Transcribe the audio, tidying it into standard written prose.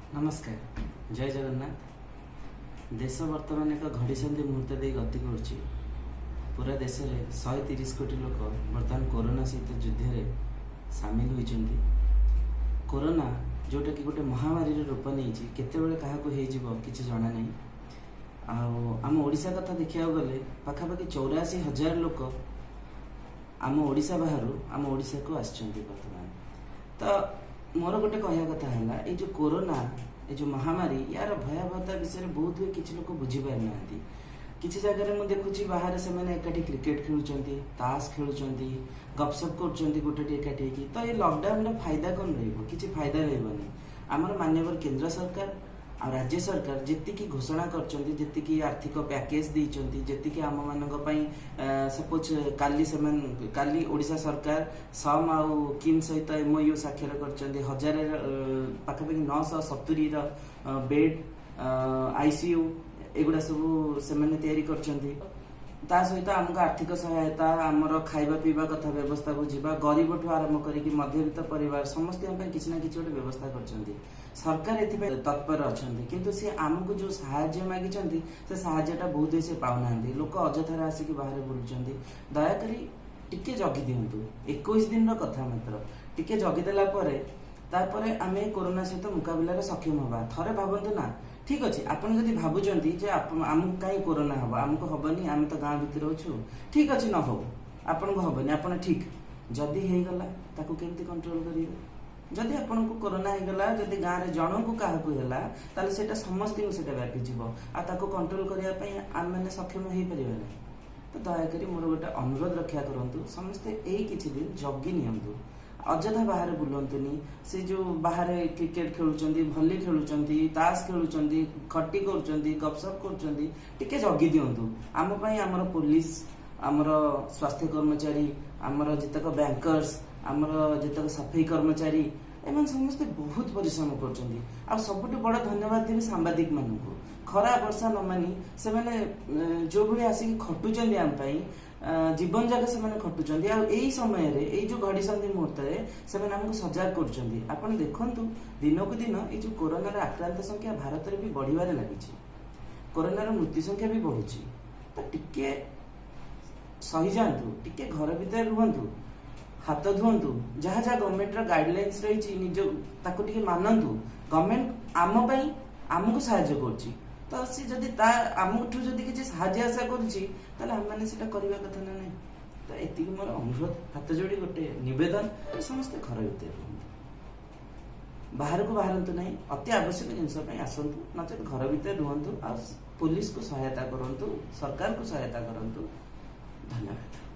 नमस्कार जय जगन्नाथ। देश वर्तमान एक घड़ीसंधि मुहूर्त दे गति कर पूरा देश में 130 कोटी लोक बर्तमान कोरोना सहित युद्ध में सामिल होती। कोरोना जोटा कि गोटे महामारी रूप नहीं केतबेले क्या किसी जना नहीं। आम ओडिशा कथा देखा गले पाखापाखि 84,000 लोक आम ओडिशा बाहर आम ओडिशा को आसछन्ति वर्तमान। तो मोर गोटे कहया कथा है ये जो कोरोना ये जो महामारी यार भयावहता विषय बहुत हुए किसी लोग बुझी पारि ना। किसी जगह मुझे देखुची बाहर से मैंने एकाठी क्रिकेट खेलुचंती, ताश खेलुचंती, गपसप करचंती गोटे एकाठी की। तो ये लॉकडाउन रा फायदा कौन रहिबो? किसी फायदा रहबनी। आमर माननीय केंद्र सरकार आ राज्य सरकार जेतिकी घोषणा करचंती, जेतिकी आर्थिक पैकेज देइचंती, जेतिकी आम मानक पई सपोज काली ओडिशा सरकार सम आउ किम सहित एमओयू स्वाक्षर करचंती। 1000 पाखापाखि 970 बेड आईसीयू एगुड़ा सब से तैयारी करचंती। ता सहित आमको आर्थिक सहायता आमर खाइबा पीवा कथा व्यवस्था बुझा गरीब ठू आरंभ करके मध्यवित्त परिवार समस्त किसी ना किसी गोटे व्यवस्था करचंती। सरकार एथि तत्पर अछंती किंतु से आमको जो सहायता मागी से सहायता बहुत से पाऊना। लोक अजथार आसिक बाहर बुलुचंती। दयाकरी टिके जगी दिंतु। 21 दिन कथा मात्र टिके जगीदेला तापर आमे कोरोना सहित मुकाबिला सक्षम हवा। थरे भावतु ना ठीक अच्छे आपड़ जदि भावुंट आमको कहीं कोरोना हम आमको हेनी आम तो गाँव भितर अच्छु ठीक अच्छे न हो आपन को हेनी आप ठीक जदि होगला ताकू केमती कंट्रोल करेंगे। जदि आपन को कोरोना होगला जदि गाँव में जन को क्या है सेटा समस्त व्यापीज आपको कंट्रोल करने आम मैंने सक्षम हो पारे। तो दयाकोर मोर गोटे अनुरोध रक्षा करूँ समस्ते यही किसी दिन जगी नियंतु। अजथा बाहर बुलंतुनी। से जो बाहर क्रिकेट खेलुचंती, भली खेलुचंती, ताश खेलुचंती, खटी करुचंती, गपसप करुचंती टिके जगी दियंतु। आम पई हमर पुलिस हमर स्वास्थ्य कर्मचारी हमर जितक बैंकर्स हमर जितक सफाई कर्मचारी एमन समस्त बहुत परिश्रम करचंती। आ सबुठ बड़ धन्यवाद देवी सांबादिक मानकु। खरा वर्षा न मानी से माने जो भली आसिक खटुचंती आम पई जीवन जाक से खटुचंती। आ एई समय रे एई जो घड़ी संधि मुहूर्त रे से हमको सजाग करचंती। आपण देखंतु दिनकु दिन ए जो कोरोना रे आक्रांत संख्या भारत रे भी बढ़िबारे लागिछि। कोरोना रे मृत्यु संख्या भी बढ़ुछि। तो टिके सही जांतु, टिके घर भीतर रुहंतु, हाथ धुअंतु, जहाँ जहाँ गवर्नमेंट रा गाइडलाइंस रही निज ताको टिके मानंतु। गवर्नमेंट आम पई आमको सहायता करछि। तो सी जदि आमठू जदि किसी साहाଯ୍य आशा करें आम मैंने करवा कथा ना नहीं। तो एति मोर अनुरोध हाथ जोड़ी गोटे निवेदन समस्त घर भीतर रुहतु, बाहर को बाहरतु नहीं। अति आवश्यक जिनस आसतु नचेत घर भीतर रुहतु। आ पुलिस को सहायता करंतु, सरकार को सहायता करंतु। धन्यवाद।